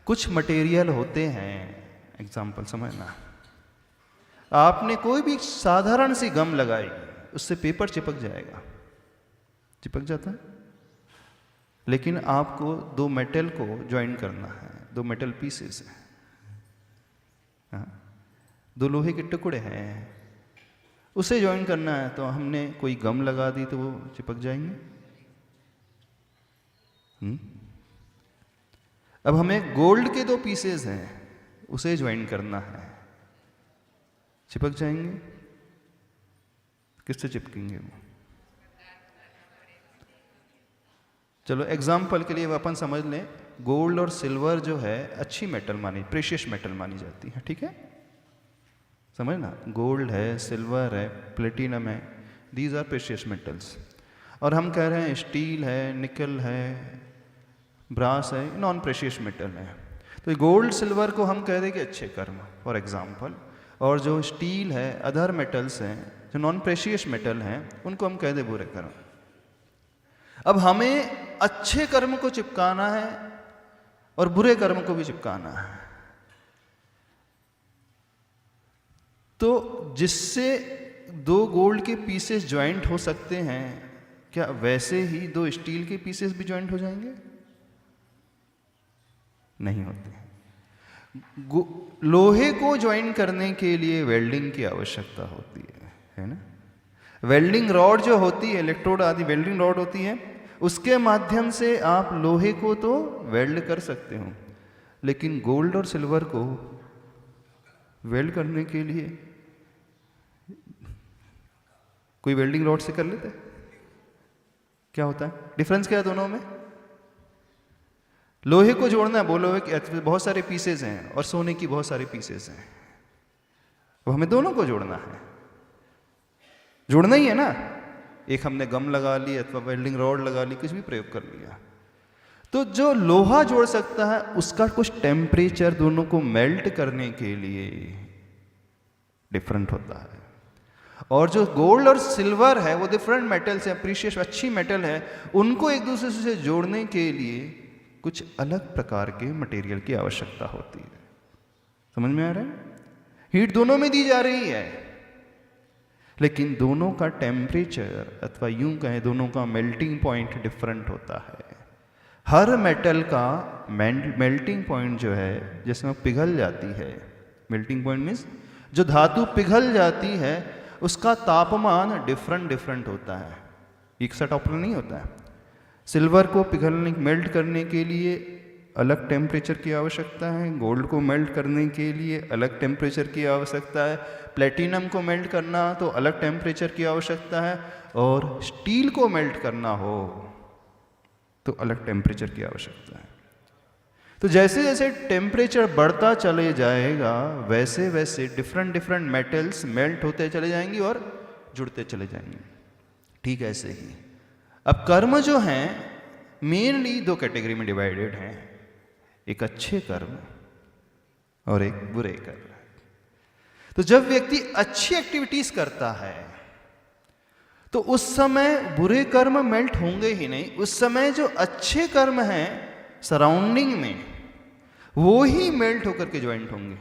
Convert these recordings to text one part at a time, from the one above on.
कुछ मटेरियल होते हैं, एग्जाम्पल समझना, आपने कोई भी साधारण सी गम लगाई, उससे पेपर चिपक जाएगा, चिपक जाता है। लेकिन आपको दो मेटल को ज्वाइन करना है, दो मेटल पीसेस हैं, हाँ, दो लोहे के टुकड़े हैं, उसे ज्वाइन करना है, तो हमने कोई गम लगा दी तो वो चिपक जाएंगे। अब हमें गोल्ड के दो पीसेस हैं, उसे ज्वाइन करना है, चिपक जाएंगे? किससे चिपकेंगे वो? चलो एग्जाम्पल के लिए अपन समझ लें, गोल्ड और सिल्वर जो है अच्छी मेटल मानी, प्रेशियस मेटल मानी जाती है, ठीक है, समझना, गोल्ड है, सिल्वर है, प्लेटिनम है, दीज आर प्रेशियस मेटल्स। और हम कह रहे हैं स्टील है, निकल है, ब्रास है, नॉन प्रेशियस मेटल है। तो गोल्ड सिल्वर को हम कह देंगे अच्छे कर्म फॉर एग्जाम्पल, और जो स्टील है, अदर मेटल्स हैं जो नॉन प्रेशियस मेटल हैं, उनको हम कह दे बुरे कर्म। अब हमें अच्छे कर्म को चिपकाना है और बुरे कर्म को भी चिपकाना है, तो जिससे दो गोल्ड के पीसेस ज्वाइंट हो सकते हैं, क्या वैसे ही दो स्टील के पीसेस भी ज्वाइंट हो जाएंगे? नहीं होते। लोहे को ज्वाइन करने के लिए वेल्डिंग की आवश्यकता होती है ना। वेल्डिंग रॉड जो होती है, इलेक्ट्रोड आदि वेल्डिंग रॉड होती है, उसके माध्यम से आप लोहे को तो वेल्ड कर सकते हो, लेकिन गोल्ड और सिल्वर को वेल्ड करने के लिए कोई वेल्डिंग रॉड से कर लेते? क्या होता है डिफरेंस, क्या है दोनों में? लोहे को जोड़ना है, बोलो कि बहुत सारे पीसेस हैं और सोने की बहुत सारे पीसेस हैं, वो हमें दोनों को जोड़ना है, जोड़ना ही है ना। एक हमने गम लगा ली अथवा वेल्डिंग रॉड लगा ली, कुछ भी प्रयोग कर लिया, तो जो लोहा जोड़ सकता है उसका कुछ टेम्परेचर दोनों को मेल्ट करने के लिए डिफरेंट होता है, और जो गोल्ड और सिल्वर है वो डिफरेंट मेटल्स हैं, प्रीशियस अच्छी मेटल है, उनको एक दूसरे से जोड़ने के लिए कुछ अलग प्रकार के मटेरियल की आवश्यकता होती है। समझ में आ रहा है? हीट दोनों में दी जा रही है, लेकिन दोनों का टेम्परेचर अथवा यूं कहें दोनों का मेल्टिंग पॉइंट डिफरेंट होता है। हर मेटल का मेल्टिंग पॉइंट जो है, जिसमें पिघल जाती है, मेल्टिंग पॉइंट मीन्स जो धातु पिघल जाती है उसका तापमान डिफरेंट होता है, एक सा तापमान नहीं होता है। सिल्वर को पिघलने मेल्ट करने के लिए अलग टेम्परेचर की आवश्यकता है, गोल्ड को मेल्ट करने के लिए अलग टेम्परेचर की आवश्यकता है, प्लेटिनम को मेल्ट करना तो अलग टेम्परेचर की आवश्यकता है, और स्टील को मेल्ट करना हो तो अलग टेम्परेचर की आवश्यकता है। तो जैसे जैसे टेम्परेचर बढ़ता चले जाएगा वैसे वैसे डिफरेंट मेटल्स मेल्ट होते चले जाएंगे और जुड़ते चले जाएंगे। ठीक है, ऐसे ही अब कर्म जो हैं मेनली दो कैटेगरी में डिवाइडेड हैं, एक अच्छे कर्म और एक बुरे कर्म। तो जब व्यक्ति अच्छी एक्टिविटीज करता है तो उस समय बुरे कर्म मेल्ट होंगे ही नहीं, उस समय जो अच्छे कर्म हैं सराउंडिंग में वो ही मेल्ट होकर के ज्वाइंट होंगे।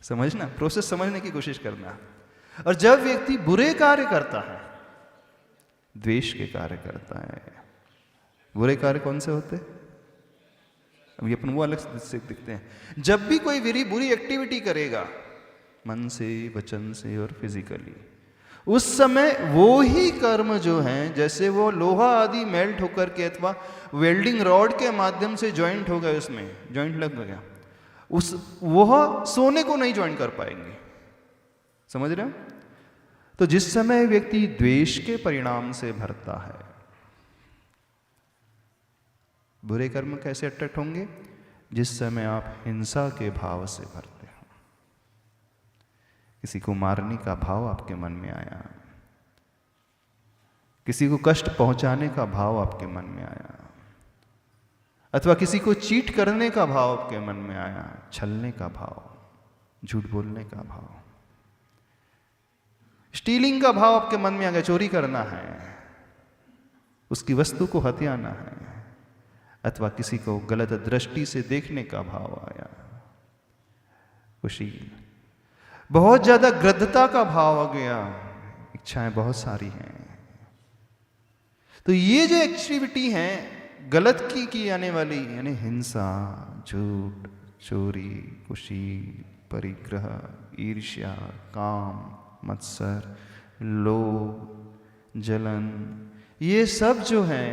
समझना, प्रोसेस समझने की कोशिश करना। और जब व्यक्ति बुरे कार्य करता है, द्वेष के कार्य करता है, बुरे कार्य कौन से होते? अभी अपन वो अलग से दिखते हैं। जब भी कोई बुरी एक्टिविटी करेगा मन से, वचन से और फिजिकली, उस समय वो ही कर्म जो हैं, जैसे वो लोहा आदि मेल्ट होकर के अथवा वेल्डिंग रॉड के माध्यम से ज्वाइंट हो गए, उसमें ज्वाइंट लग गया, वह सोने को नहीं ज्वाइंट कर पाएंगे। समझ रहे हो? तो जिस समय व्यक्ति द्वेष के परिणाम से भरता है, बुरे कर्म कैसे अट्रैक्ट होंगे? जिस समय आप हिंसा के भाव से भरते हो, किसी को मारने का भाव आपके मन में आया, किसी को कष्ट पहुंचाने का भाव आपके मन में आया, अथवा किसी को चीट करने का भाव आपके मन में आया, छलने का भाव, झूठ बोलने का भाव, स्टीलिंग का भाव आपके मन में आ गया, चोरी करना है, उसकी वस्तु को हथियाना है, अथवा किसी को गलत दृष्टि से देखने का भाव आया, कुशील। बहुत ज्यादा गृद्धता का भाव आ गया, इच्छाएं बहुत सारी हैं। तो ये जो एक्टिविटी है गलत की आने वाली, यानी हिंसा, झूठ, चोरी, कुशील, परिग्रह, ईर्ष्या, काम, मत्सर, लोभ, जलन, ये सब जो हैं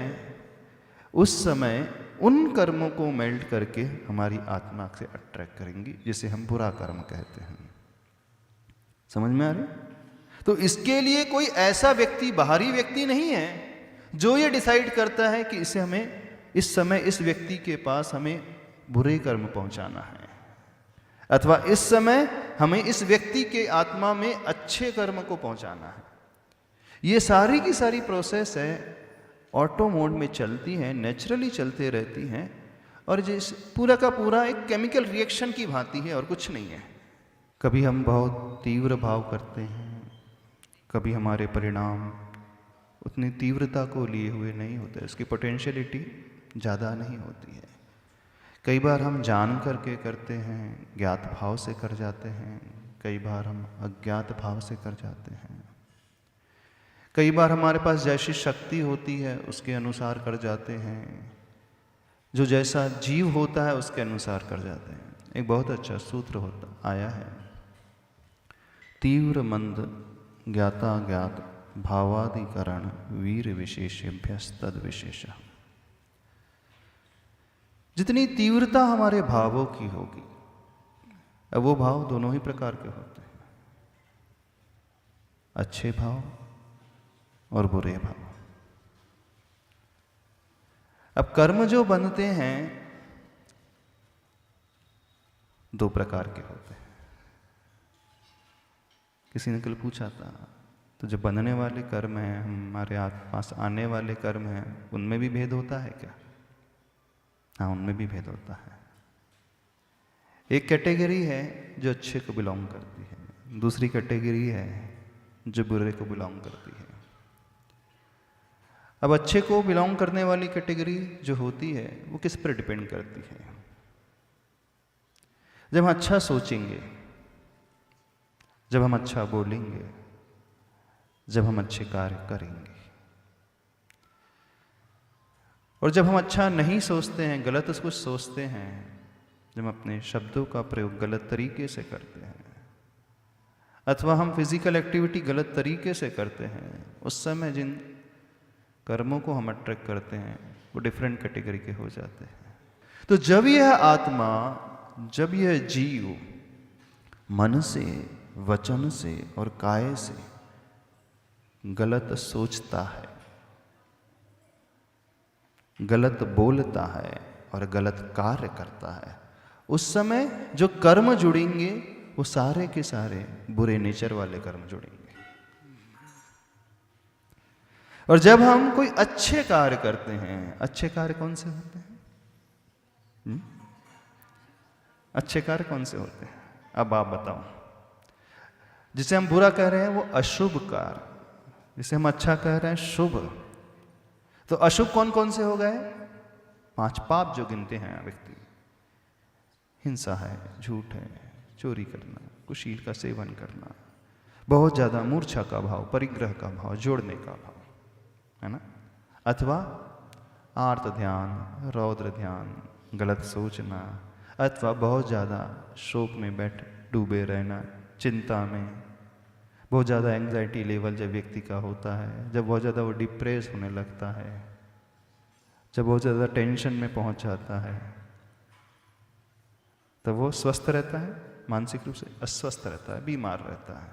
उस समय उन कर्मों को मेल्ट करके हमारी आत्मा से अट्रैक्ट करेंगी, जिसे हम बुरा कर्म कहते हैं। समझ में आ रहा है? तो इसके लिए कोई ऐसा व्यक्ति, बाहरी व्यक्ति नहीं है जो ये डिसाइड करता है कि इसे हमें इस समय इस व्यक्ति के पास हमें बुरे कर्म पहुंचाना है, अथवा इस समय हमें इस व्यक्ति के आत्मा में अच्छे कर्म को पहुंचाना है। ये सारी की सारी प्रोसेस है, ऑटो मोड में चलती है, नेचुरली चलते रहती हैं, और जिस पूरा का पूरा एक केमिकल रिएक्शन की भांति है और कुछ नहीं है। कभी हम बहुत तीव्र भाव करते हैं, कभी हमारे परिणाम उतनी तीव्रता को लिए हुए नहीं होते, उसकी पोटेंशियलिटी ज़्यादा नहीं होती है। कई बार हम जान करके करते हैं, ज्ञात भाव से कर जाते हैं, कई बार हम अज्ञात भाव से कर जाते हैं, कई बार हमारे पास जैसी शक्ति होती है उसके अनुसार कर जाते हैं, जो जैसा जीव होता है उसके अनुसार कर जाते हैं। एक बहुत अच्छा सूत्र होता आया है, तीव्र मंद ज्ञाता ज्ञात भावादिकरण वीर विशेषेभ्यस्तद विशेष। जितनी तीव्रता हमारे भावों की होगी, अब वो भाव दोनों ही प्रकार के होते हैं, अच्छे भाव और बुरे भाव। अब कर्म जो बनते हैं दो प्रकार के होते हैं। किसी ने कल पूछा था, तो जो बनने वाले कर्म हैं, हमारे आसपास आने वाले कर्म हैं, उनमें भी भेद होता है क्या? हाँ, उनमें भी भेद होता है। एक कैटेगरी है जो अच्छे को बिलोंग करती है, दूसरी कैटेगरी है जो बुरे को बिलोंग करती है। अब अच्छे को बिलोंग करने वाली कैटेगरी जो होती है वो किस पर डिपेंड करती है? जब हम अच्छा सोचेंगे, जब हम अच्छा बोलेंगे, जब हम अच्छे कार्य करेंगे, और जब हम अच्छा नहीं सोचते हैं, गलत कुछ सोचते हैं, जब हम अपने शब्दों का प्रयोग गलत तरीके से करते हैं, अथवा हम फिजिकल एक्टिविटी गलत तरीके से करते हैं, उस समय जिन कर्मों को हम अट्रैक्ट करते हैं वो डिफरेंट कैटेगरी के हो जाते हैं। तो जब यह आत्मा, जब यह जीव मन से, वचन से और काय से गलत सोचता है, गलत बोलता है और गलत कार्य करता है, उस समय जो कर्म जुड़ेंगे वो सारे के सारे बुरे नेचर वाले कर्म जुड़ेंगे। और जब हम कोई अच्छे कार्य करते हैं, अच्छे कार्य कौन से होते हैं? अच्छे कार्य कौन से होते हैं? अब आप बताओ। जिसे हम बुरा कह रहे हैं वो अशुभ कार्य, जिसे हम अच्छा कह रहे हैं शुभ। तो अशुभ कौन कौन से हो गए? 5 पाप जो गिनते हैं व्यक्ति, हिंसा है, झूठ है, चोरी करना, कुशील का सेवन करना, बहुत ज्यादा मूर्छा का भाव, परिग्रह का भाव, जोड़ने का भाव, है ना, अथवा आर्त ध्यान, रौद्र ध्यान, गलत सोचना, अथवा बहुत ज़्यादा शोक में डूबे रहना, चिंता में, बहुत ज़्यादा एंग्जाइटी लेवल जब व्यक्ति का होता है, जब बहुत ज़्यादा वो डिप्रेस होने लगता है, जब बहुत ज़्यादा टेंशन में पहुंच जाता है, तब वो स्वस्थ रहता है, मानसिक रूप से अस्वस्थ रहता है, बीमार रहता है,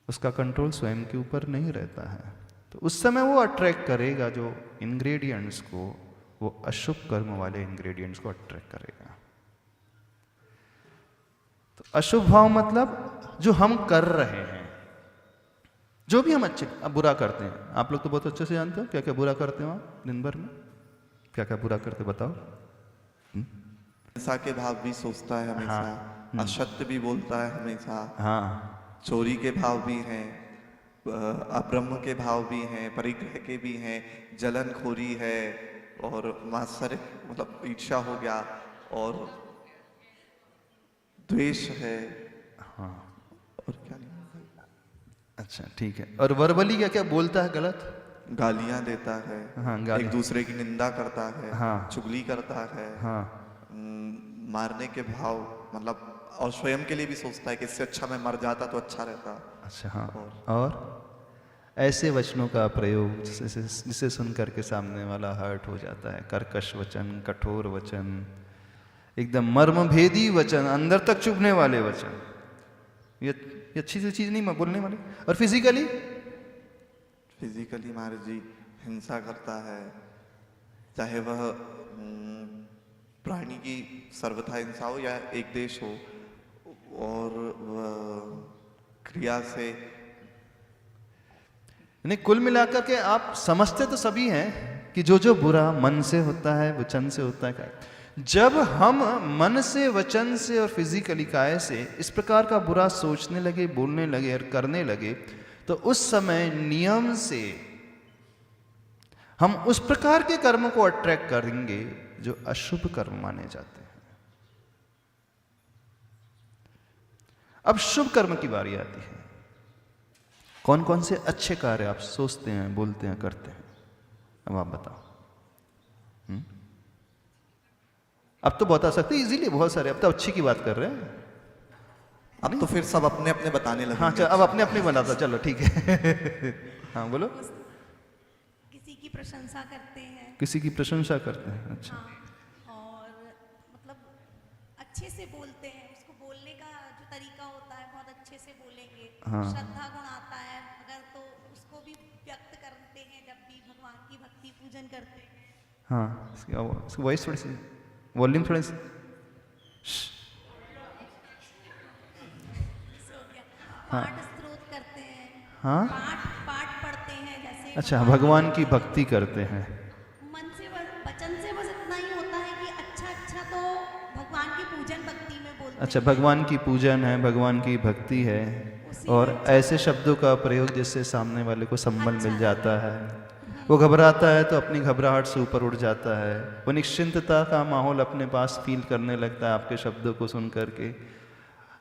उसका कंट्रोल स्वयं के ऊपर नहीं रहता है। तो उस समय वो अट्रैक्ट करेगा जो इंग्रेडिएंट्स को, वो अशुभ कर्म वाले इंग्रेडिएंट्स को अट्रैक्ट करेगा। तो अशुभ भाव मतलब जो हम कर रहे हैं, जो भी हम अच्छे बुरा करते हैं। आप लोग तो बहुत अच्छे से जानते हो क्या क्या बुरा करते हो आप दिन भर में, क्या क्या बुरा करते बताओ। हिंसा के भाव भी सोचता है हमेशा, हाँ। असत्य भी बोलता है हमेशा, हाँ। चोरी के भाव भी हैं, अब्रह्म के भाव भी हैं, परिग्रह के भी हैं, जलनखोरी है, और मात्सर्य मतलब ईर्ष्या हो गया, और द्वेष है, हाँ और क्या नहीं, अच्छा ठीक है। और वर्बली क्या क्या बोलता है गलत? गालियां देता है, हाँ गाली, एक दूसरे की निंदा करता है, हाँ चुगली करता है, हाँ मारने के भाव मतलब, और स्वयं के लिए भी सोचता है कि इससे अच्छा मैं मर जाता तो अच्छा रहता। अच्छा हाँ। और ऐसे वचनों का प्रयोग जिसे सुन करके सामने वाला हर्ट हो जाता है, कर्कश वचन, कठोर वचन, एकदम मर्मभेदी वचन, अंदर तक चुभने वाले वचन, ये अच्छी सी चीज नहीं मैं बोलने वाली। और फिजिकली महाराज जी हिंसा करता है, चाहे वह प्राणी की सर्वथा हिंसा हो या एक देश हो, और वह क्रिया से, नहीं कुल मिलाकर के आप समझते तो सभी हैं कि जो जो बुरा मन से होता है, वचन से होता है। जब हम मन से, वचन से और फिजिकली काय से इस प्रकार का बुरा सोचने लगे, बोलने लगे और करने लगे, तो उस समय नियम से हम उस प्रकार के कर्म को अट्रैक्ट करेंगे जो अशुभ कर्म माने जाते हैं। अब शुभ कर्म की बारी आती है। कौन कौन से अच्छे कार्य आप सोचते हैं, बोलते हैं, करते हैं? अब आप बताओ। अब तो बता सकते इजीली, बहुत सारे। अब तो अच्छी की बात कर रहे हैं। अब तो फिर सब अपने अपने बताने लगे। हाँ चलो, अब अपने अपने बनाता, चलो ठीक है। हाँ बोलो। किसी की प्रशंसा करते हैं। किसी की प्रशंसा करते हैं, अच्छा। हाँ, और मतलब अच्छे से बोलते हैं, उसको बोलने का जो तरीका होता है बहुत अच्छे से बोलेंगे। हाँ। श्रद्धा गुण आता है अगर, तो उसको भी व्यक्त करते हैं जब भी भगवान की भक्ति पूजन करते हैं। हाँ इसकी वॉइस थोड़ी सी, वॉल्यूम थोड़ी सी। हाँ। पाठ स्त्रोत करते हैं। हाँ पाठ पढ़ते हैं जैसे। अच्छा, भगवान की भक्ति करते हैं। मन से वचन से बस इतना ही होता है कि अच्छा तो भगवान की पूजन भक्ति में बोलते अच्छा, हैं। भगवान की पूजन है, भगवान की भक्ति है, और ऐसे शब्दों का प्रयोग जिससे सामने वाले को संबल मिल जाता है। वो घबराता है तो अपनी घबराहट से ऊपर उठ जाता है। वो निश्चिंतता का माहौल अपने पास फील करने लगता है आपके शब्दों को सुन करके।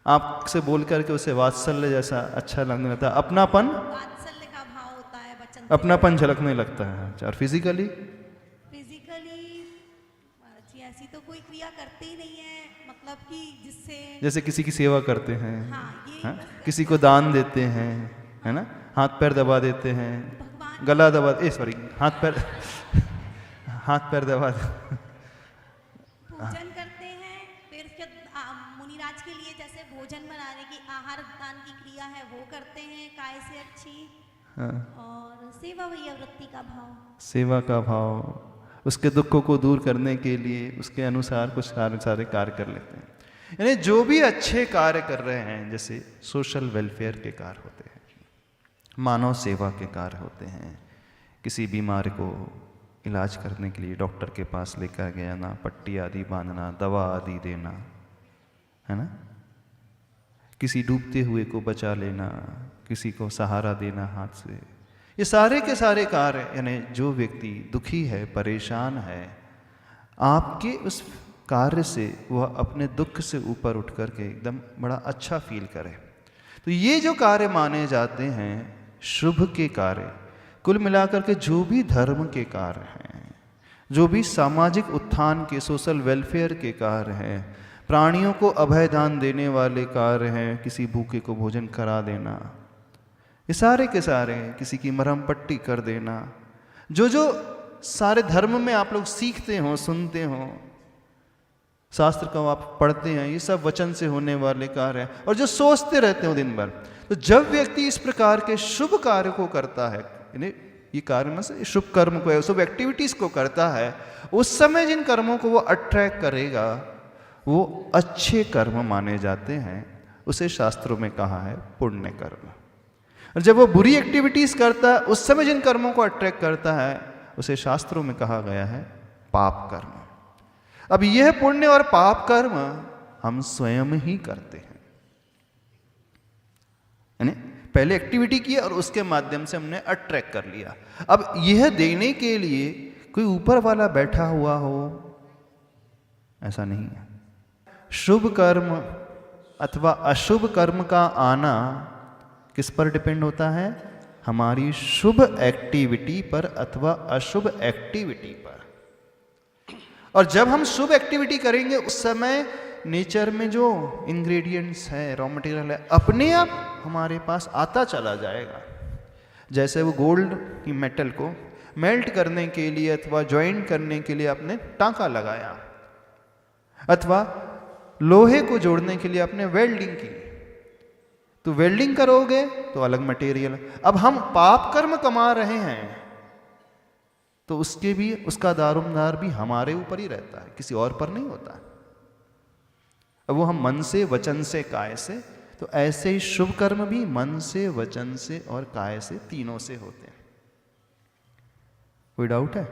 आपसे बोल करके उसे वात्सल्य जैसा अच्छा लगने लगता है, अपनापन, वात्सल्य का भाव होता है वचन। अपनापन झलकने लगता है। अच्छा, और फिजिकली ऐसी तो कोई क्रिया करते ही नहीं है, मतलब कि जिससे, जैसे किसी की सेवा करते हैं, हाँ, ये हाँ? किसी को दान देते हैं, है ना, हाथ पैर दबा देते हैं, गला दबा, सॉरी, हाथ पैर दबा पूजन करते हैं। फिर मुनिराज के लिए जैसे भोजन बनाने की, आहार दान की क्रिया है वो करते हैं काय से अच्छी। हाँ। और सेवा भैया वृत्ति का भाव, सेवा का भाव, उसके दुखों को दूर करने के लिए उसके अनुसार कुछ सारे कार्य कर लेते हैं। यानी जो भी अच्छे कार्य कर रहे हैं, जैसे सोशल वेलफेयर के कार्य होते हैं, मानव सेवा के कार्य होते हैं, किसी बीमार को इलाज करने के लिए डॉक्टर के पास लेकर गया ना, पट्टी आदि बांधना, दवा आदि देना, है ना, किसी डूबते हुए को बचा लेना, किसी को सहारा देना हाथ से, ये सारे के सारे कार्य, यानी जो व्यक्ति दुखी है, परेशान है, आपके उस कार्य से वह अपने दुख से ऊपर उठ कर के एकदम बड़ा अच्छा फील करे। तो ये जो कार्य माने जाते हैं शुभ के कार्य, कुल मिलाकर के जो भी धर्म के कार्य हैं, जो भी सामाजिक उत्थान के, सोशल वेलफेयर के कार्य हैं, प्राणियों को अभय दान देने वाले कार्य हैं, किसी भूखे को भोजन करा देना, ये सारे के सारे, किसी की मरहम पट्टी कर देना, जो जो सारे धर्म में आप लोग सीखते हो, सुनते हो, शास्त्र को आप पढ़ते हैं, ये सब वचन से होने वाले कार्य हैं, और जो सोचते रहते हो दिन भर। तो जब व्यक्ति इस प्रकार के शुभ कार्य को करता है, यानी ये कार्य में से शुभ कर्म को, शुभ एक्टिविटीज को करता है, उस समय जिन कर्मों को वो अट्रैक्ट करेगा वो अच्छे कर्म माने जाते हैं। उसे शास्त्रों में कहा है पुण्य कर्म। और जब वो बुरी एक्टिविटीज करता है, उस समय जिन कर्मों को अट्रैक्ट करता है, उसे शास्त्रों में कहा गया है पाप कर्म। अब यह पुण्य और पाप कर्म हम स्वयं ही करते हैं, यानी पहले एक्टिविटी की और उसके माध्यम से हमने अट्रैक्ट कर लिया। अब यह देने के लिए कोई ऊपर वाला बैठा हुआ हो, ऐसा नहीं है। शुभ कर्म अथवा अशुभ कर्म का आना किस पर डिपेंड होता है? हमारी शुभ एक्टिविटी पर अथवा अशुभ एक्टिविटी पर। और जब हम शुभ एक्टिविटी करेंगे उस समय नेचर में जो इंग्रेडिएंट्स है, रॉ मटेरियल है, अपने आप हमारे पास आता चला जाएगा। जैसे वो गोल्ड की मेटल को मेल्ट करने के लिए अथवा ज्वाइंट करने के लिए आपने टांका लगाया, अथवा लोहे को जोड़ने के लिए आपने वेल्डिंग की, तो वेल्डिंग करोगे तो अलग मटेरियल। अब हम पाप कर्म कमा रहे हैं तो उसके भी उसका दारोमदार भी हमारे ऊपर ही रहता है, किसी और पर नहीं होता। अब वो हम मन से, वचन से, काय से, तो ऐसे ही शुभ कर्म भी मन से, वचन से और काय से, तीनों से होते हैं। कोई डाउट है?